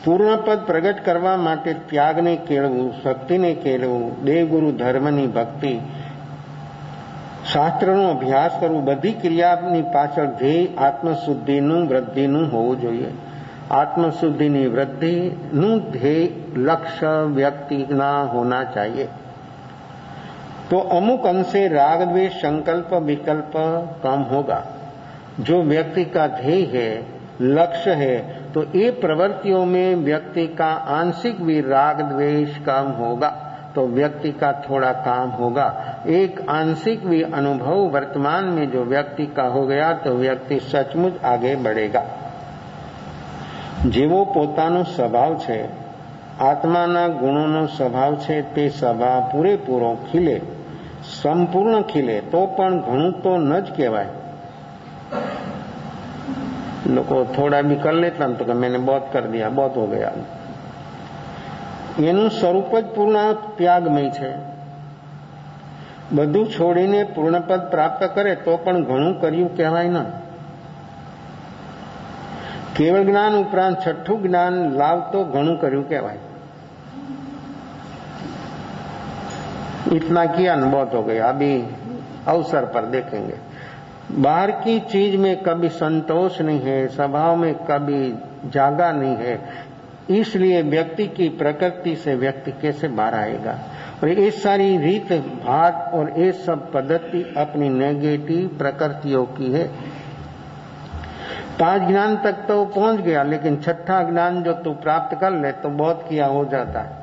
પૂર્ણ પદ પ્રગટ કરવા માટે ત્યાગને કેળવું, શક્તિને કેળવું, દેવગુરુ ધર્મની ભક્તિ, શાસ્ત્રનો અભ્યાસ કરવું, બધી ક્રિયાની પાછળ ધ્યેય આત્મશુદ્ધિનું વૃદ્ધિનું હોવું જોઈએ। આત્મશુદ્ધિની વૃદ્ધિનું ધ્યેય લક્ષ્ય વ્યક્તિના होना चाहिए। तो अमुक अंशे राग द्वेष संकल्प विकल्प कम होगा। जो व्यक्ति का ध्येय है, लक्ष्य है, तो ये प्रवृत्तियों में व्यक्ति का आंशिक भी राग द्वेष कम होगा, तो व्यक्ति का थोड़ा काम होगा। एक आंशिक भी अनुभव वर्तमान में जो व्यक्ति का हो गया, तो व्यक्ति सचमुच आगे बढ़ेगा। जेवो पोतानो स्वभाव छे, आत्माना गुणोनो स्वभाव छे, ते स्वभाव पूरेपूरो खिले, संपूर्ण खिले, तो पण घणुं तो न ज कहेवाय। લોકો થોડા भी कर लेता तो कि मैंने बहुत कर दिया, बहुत हो गया। એનું સ્વરૂપ જ પૂર્ણ ત્યાગમય છે। બધું છોડીને પૂર્ણપદ પ્રાપ્ત કરે તો પણ ઘણું કર્યું કહેવાય ના। કેવળ જ્ઞાન ઉપરાંત છઠ્ઠું જ્ઞાન લાવતો ઘણું કર્યું કહેવાય। इतना किया न बहुत हो गया, अभी अवसर पर देखेंगे। बाहर की चीज में कभी संतोष नहीं है, स्वभाव में कभी जागा नहीं है, इसलिए व्यक्ति की प्रकृति से व्यक्ति कैसे बाहर आएगा। और ये सारी रीत भात और ये सब पद्धति अपनी नेगेटिव प्रकृतियों की है। 5 ज्ञान तक तो पहुंच गया, लेकिन छठा ज्ञान जो तू प्राप्त कर ले तो बहुत किया हो जाता है।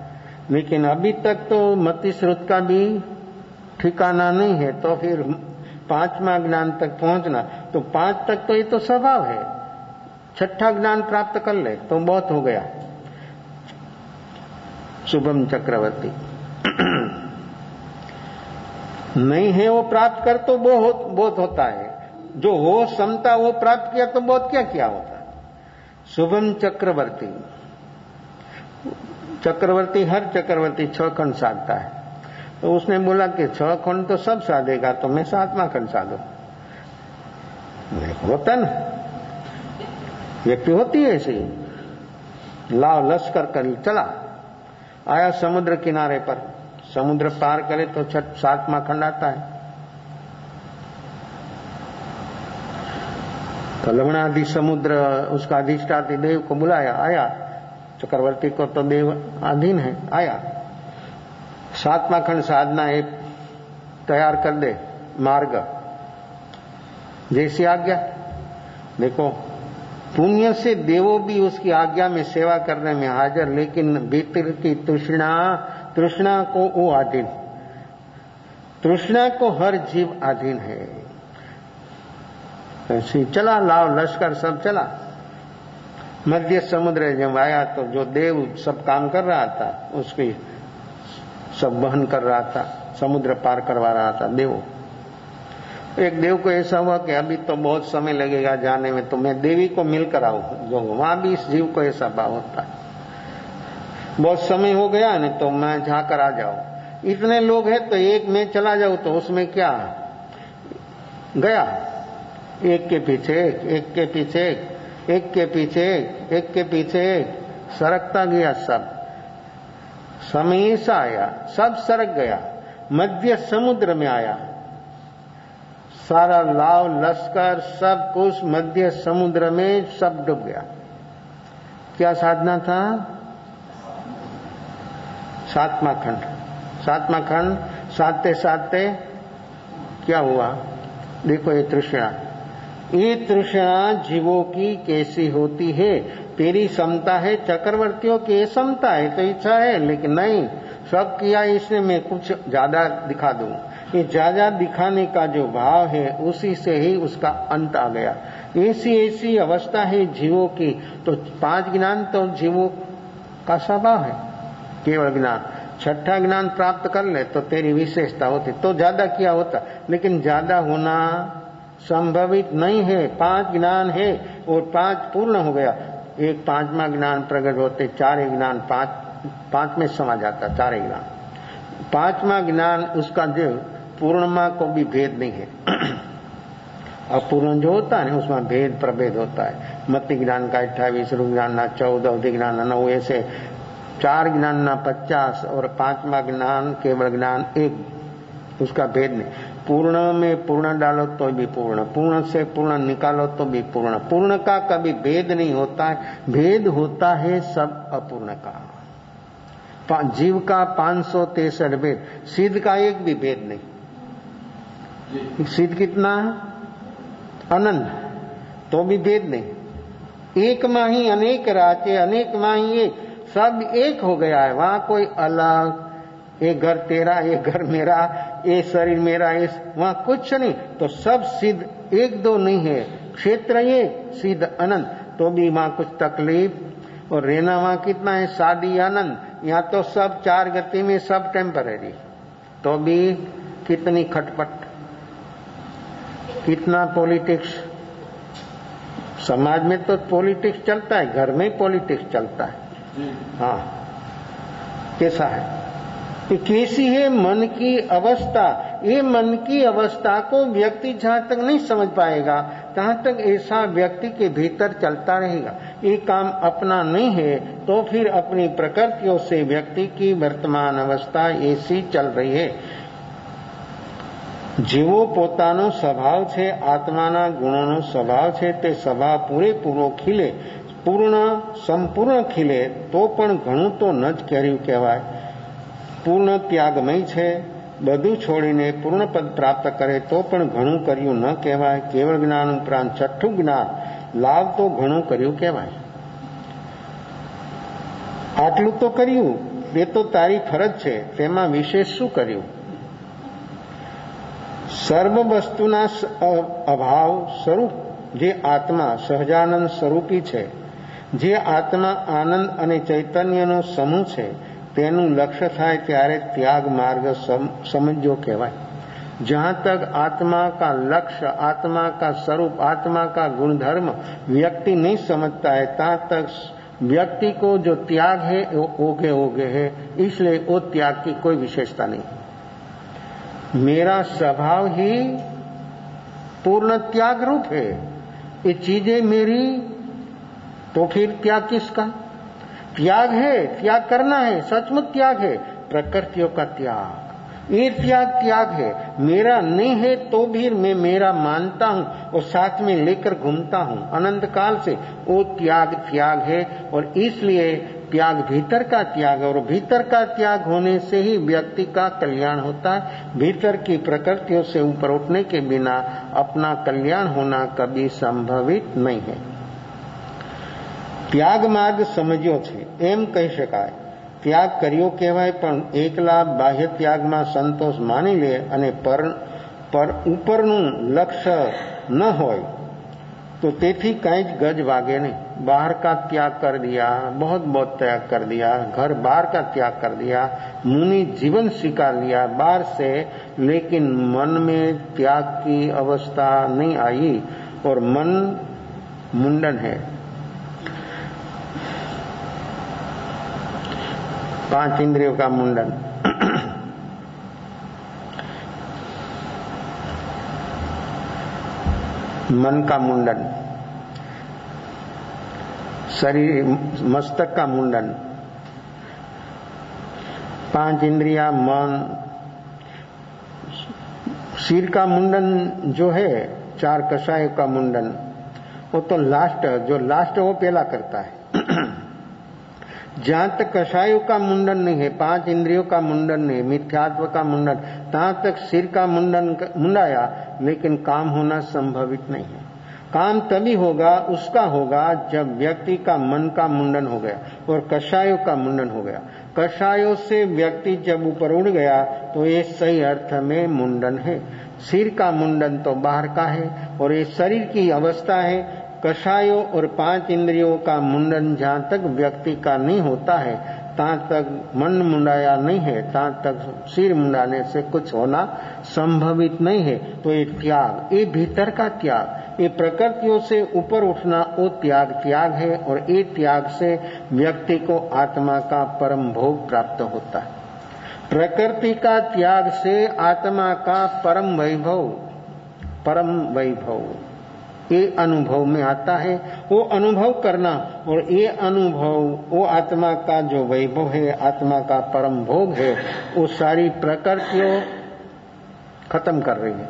लेकिन अभी तक तो मति श्रुत का भी ठिकाना नहीं है, तो फिर 5वां ज्ञान तक पहुंचना, तो 5 तक तो ये तो स्वभाव है। छठा ज्ञान प्राप्त कर ले तो बहुत हो गया। शुभम चक्रवर्ती नहीं है वो प्राप्त कर तो बहुत होता है। जो हो क्षमता वो प्राप्त किया तो बहुत क्या होता है। शुभम चक्रवर्ती, चक्रवर्ती हर चक्रवर्ती 6 खंड साधता है, तो उसने बोला कि 6 खंड तो सब साधेगा, तो मैं 7वां खंड साधू। होता ना, व्यक्ति होती है ऐसी। लाव लश्कर कर चला, आया समुद्र किनारे पर, समुद्र पार करे तो 7वां खंड आता है। कलवणाधि समुद्र उसका अधिष्ठात्री देव को बुलाया, आया। चक्रवर्ती को तो देव अधीन है, आया। 7वां खंड साधना एक तैयार कर दे, मार्ग जैसी आज्ञा। देखो, पुण्य से देवों भी उसकी आज्ञा में सेवा करने में हाजिर, लेकिन भीतर की तृष्णा को वो अधीन। तृष्णा को हर जीव अधीन है। ऐसी चला, लाव लश्कर सब चला। मध्य समुद्र जब आया तो जो देव सब काम कर रहा था, उसकी सब वहन कर रहा था, समुद्र पार करवा रहा था देव। एक देव को ऐसा हुआ कि अभी तो बहुत समय लगेगा जाने में, तो मैं देवी को मिलकर आऊं। जो वहां भी इस जीव को ऐसा भाव होता है, बहुत समय हो गया न तो मैं जाकर आ जाऊं। इतने लोग हैं तो एक मैं चला जाऊं तो उसमें क्या गया, एक के पीछे एक के पीछे एक के पीछे एक के पीछे एक, सरकता गया, सब हमेशा आया, सब सरक गया, मध्य समुद्र में आया, सारा लाव लश्कर सब कुछ मध्य समुद्र में सब डूब गया। क्या साधना था? सातवां खंड। सातवां खंड साधते साधते क्या हुआ? देखो ये तृष्णा, ये तृष्णा जीवों की कैसी होती है? तेरी समता है, चक्रवर्तियों की ये समता है तो इच्छा है, लेकिन नहीं, सब किया इसने, मैं कुछ ज्यादा दिखा दूं। ये ज्यादा दिखाने का जो भाव है उसी से ही उसका अंत आ गया। ऐसी ऐसी अवस्था है जीवों की। तो 5 ज्ञान तो जीवों का स्वभाव है, केवल ज्ञान। छठा ज्ञान प्राप्त कर ले तो तेरी विशेषता होती, तो ज्यादा किया होता, लेकिन ज्यादा होना संभवित नहीं है। 5 ज्ञान है और 5 पूर्ण हो गया, एक 5वां ज्ञान प्रकट होते, 4 ज्ञान 5 में समा जाता, 4 ज्ञान। 5वां ज्ञान उसका जो पूर्णमा को भी भेद नहीं है। अपूर्ण जो होता है उसमें भेद प्रभेद होता है। मति ज्ञान का 28, रूप ज्ञान ना 14, अवधि ज्ञान ना 9, ऐसे 4 ज्ञान ना 50 और 5वां ज्ञान केवल ज्ञान 1, उसका भेद नहीं। पूर्ण में पूर्ण डालो तो भी पूर्ण, पूर्ण से पूर्ण निकालो तो भी पूर्ण। पूर्ण का कभी भेद नहीं होता है, भेद होता है सब अपूर्ण का। जीव का 563 भेद, सिद्ध का एक भी भेद नहीं। सिद्ध कितना है? अनंत, तो भी भेद नहीं। एक माही अनेक राचे, अनेक माही एक, सब एक हो गया है। वहां कोई अलग, एक घर तेरा, एक घर मेरा, ये शरीर मेरा, इस वहां कुछ नहीं। तो सब सिद्ध, एक दो नहीं है। क्षेत्र ये सिद्ध अनंत, तो भी वहां कुछ तकलीफ। और रहना वहां कितना है? शादी आनंद। यहाँ तो सब 4 गति में, सब टेम्परेरी, तो भी कितनी खटपट, कितना पॉलिटिक्स। समाज में तो पॉलिटिक्स चलता है, घर में पॉलिटिक्स चलता है। हाँ, कैसा है? ये कैसी है मन की अवस्था? ये मन की अवस्था को व्यक्ति जहां तक नहीं समझ पाएगा, तहां तक ऐसा व्यक्ति के भीतर चलता रहेगा। ये काम अपना नहीं है तो फिर अपनी प्रकृतियों से व्यक्ति की वर्तमान अवस्था ऐसी चल रही है। जीवो પોતાનો સ્વભાવ છે, આત્માના ગુણોનો સ્વભાવ છે, તે સ્વભાવ પૂરેપૂરો ખીલે, પૂર્ણ સંપૂર્ણ ખીલે તો પણ ઘણું તો ન જ કર્યું કહેવાય। પૂર્ણ ત્યાગમય છે, બધું છોડીને પૂર્ણ પદ પ્રાપ્ત કરે તો પણ ઘણું કર્યું ન કહેવાય। કેવળ જ્ઞાન ઉપરાંત છઠ્ઠું જ્ઞાન લાભ તો ઘણું કર્યું કહેવાય। આટલું તો કર્યું, એ તો તારી ફરજ છે, તેમાં વિશેષ શું કર્યું? સર્વ વસ્તુના અભાવ સ્વરૂપ જે આત્મા સહજાનંદ સ્વરૂપી છે, જે આત્મા આનંદ અને ચૈતન્યનો સમૂહ છે, તેનું લક્ષ્ય થાય ત્યારે ત્યાગ માર્ગ સમજ્યો કહેવાય। जहां तक आत्मा का लक्ष्य, आत्मा का स्वरूप, आत्मा का गुणधर्म व्यक्ति नहीं समझता है, तहां तक व्यक्ति को जो त्याग है वो ओगे ओगे है। इसलिए वो त्याग की कोई विशेषता नहीं। मेरा स्वभाव ही पूर्ण त्याग रूप है। ये चीजें मेरी, तो फिर त्याग किसका? त्याग है, त्याग करना है, सचमुच त्याग है, प्रकृतियों का त्याग। ये त्याग है, मेरा नहीं है तो भी मैं मेरा मानता हूं और साथ में लेकर घूमता हूं अनंत काल से। वो त्याग है और इसलिए त्याग भीतर का त्याग, और भीतर का त्याग होने से ही व्यक्ति का कल्याण होता है। भीतर की प्रकृतियों से ऊपर उठने के बिना अपना कल्याण होना कभी संभवित नहीं है। त्याग मार्ग समझ्यो छे एम कही शकाय। त्याग कर्यो कहेवाय, पण एकला बाह्य त्यागमां संतोष मानी ले अने पर उपरनुं लक्ष्य न होय तो तेथी कहीं गज वागे नहीं। बाहर का त्याग कर दिया, बहुत बहुत त्याग कर दिया, घर बाहर का त्याग कर दिया, मुनि जीवन स्वीकार लिया बाहर से, लेकिन मन में त्याग की अवस्था नहीं आई और मन मुंडन है। 5 इंद्रियों का मुंडन। मन का मुंडन, शरीर मस्तक का मुंडन, 5 इंद्रिया, मन, सिर का मुंडन जो है 4 कषाय का मुंडन, वो तो लास्ट, जो लास्ट वो पहला करता है। जहां तक कषायों का मुंडन नहीं है, 5 इंद्रियों का मुंडन नहीं, मिथ्यात्व का मुंडन, तहां तक सिर का मुंडन मुंडाया, लेकिन काम होना संभवित नहीं है। काम तभी होगा, उसका होगा जब व्यक्ति का मन का मुंडन हो गया और कषायों का मुंडन हो गया। कषायों से व्यक्ति जब ऊपर उड़ गया तो ये सही अर्थ में मुंडन है। सिर का मुंडन तो बाहर का है और ये शरीर की अवस्था है। कषायों और 5 इंद्रियों का मुंडन जहां तक व्यक्ति का नहीं होता है, तहां तक मन मुंडाया नहीं है, तहां तक सिर मुंडाने से कुछ होना संभवित नहीं है। तो ये त्याग, ये भीतर का त्याग, ये प्रकृतियों से ऊपर उठना, वो त्याग है और ये त्याग से व्यक्ति को आत्मा का परम भोग प्राप्त होता है। प्रकृति का त्याग से आत्मा का परम वैभव ये अनुभव में आता है। वो अनुभव करना और ये अनुभव, वो आत्मा का जो वैभव है, आत्मा का परम भोग है, वो सारी प्रकृतियों खत्म कर रही है।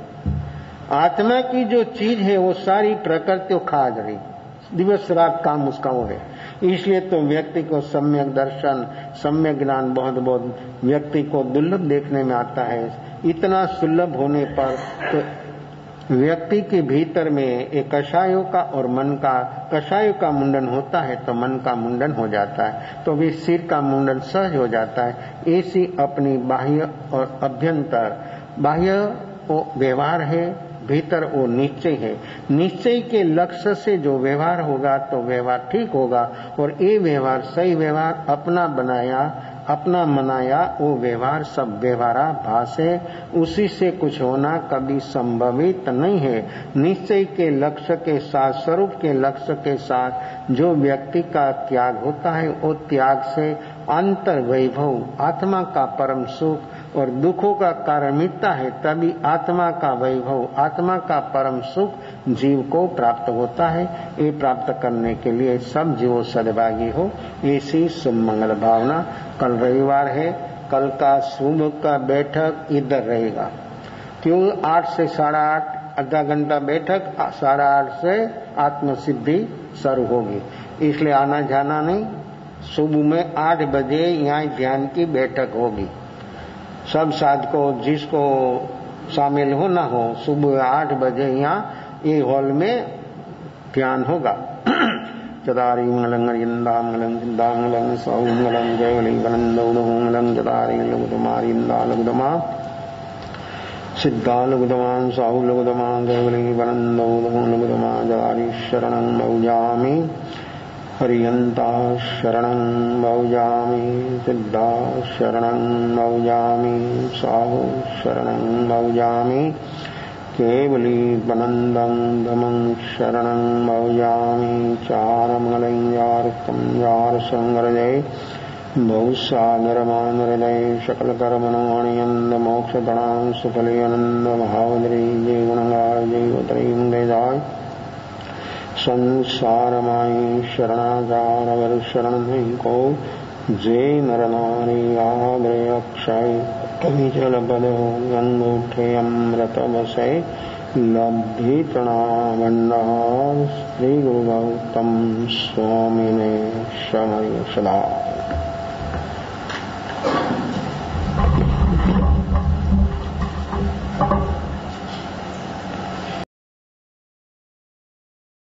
आत्मा की जो चीज है वो सारी प्रकृतियों खा रही, दिवस रात काम उसका वो है। इसलिए तो व्यक्ति को सम्यक दर्शन, सम्यक ज्ञान बहुत व्यक्ति को दुर्लभ देखने में आता है। इतना सुलभ होने पर तो व्यक्ति के भीतर में एक कषायों का और मन का, कषायों का मुंडन होता है तो मन का मुंडन हो जाता है, तो भी सिर का मुंडन सहज हो जाता है। ऐसी अपनी बाह्य और अभ्यंतर, बाह्य वो व्यवहार है, भीतर वो निश्चय है। निश्चय के लक्ष्य से जो व्यवहार होगा तो व्यवहार ठीक होगा, और ये व्यवहार सही व्यवहार, अपना बनाया अपना मनाया वो व्यवहार सब व्यवहारा भास है, उसी से कुछ होना कभी संभवित नहीं है। निश्चय के लक्ष्य के साथ, स्वरूप के लक्ष्य के साथ जो व्यक्ति का त्याग होता है, वो त्याग से अंतर वैभव, आत्मा का परम सुख और दुखों का कारण मिटता है। तभी आत्मा का वैभव, आत्मा का परम सुख जीव को प्राप्त होता है। ये प्राप्त करने के लिए सब जीवों सद्भागी हो, ऐसी शुभ मंगल भावना। कल रविवार है, कल का शुभ का बैठक इधर रहेगा। क्यों? 8 से 8:30 आधा घंटा बैठक, 8:30 से आत्मसिद्धि शुरू होगी, इसलिए आना जाना नहीं। सुबह में 8 बजे यहाँ ध्यान की बैठक होगी। सब साधकों जिसको शामिल होना हो, सुबह 8 बजे यहाँ ये हॉल में ध्यान होगा। चदारी मंगलम अरिंदा मंगलम चिंता मंगलम सौ मंगलम जय वली वनंदो मंगलम चदारी लघुतमारी इंदा लघुतमा सिद्धा लघुतमा साहु लघुतमा जय वली वनंदो लघुतमा जदारी शरणं मौजामि हरियंता शरणं मौजामि सिद्धा शरणं मौजामि साहु शरणं मौजामि केवली वनंदं धमं शरणं मौजामि चारमंगलं यारकं यार संगरजय बहुसागरमान हृदय सकल कर्मणोऽणियन्द मोक्षतणां सुफले आनंद महावदरी जय गुणगाय जय उतरीं देजाय संसारमाई शरणागार वर शरण नहीं को जय नर नारी आग्रह अक्षय कवि जल पद अंगूठे अमृत बसय लब्धि प्रणामंडार श्री गुरु गौतम स्वामी ने समय सदा।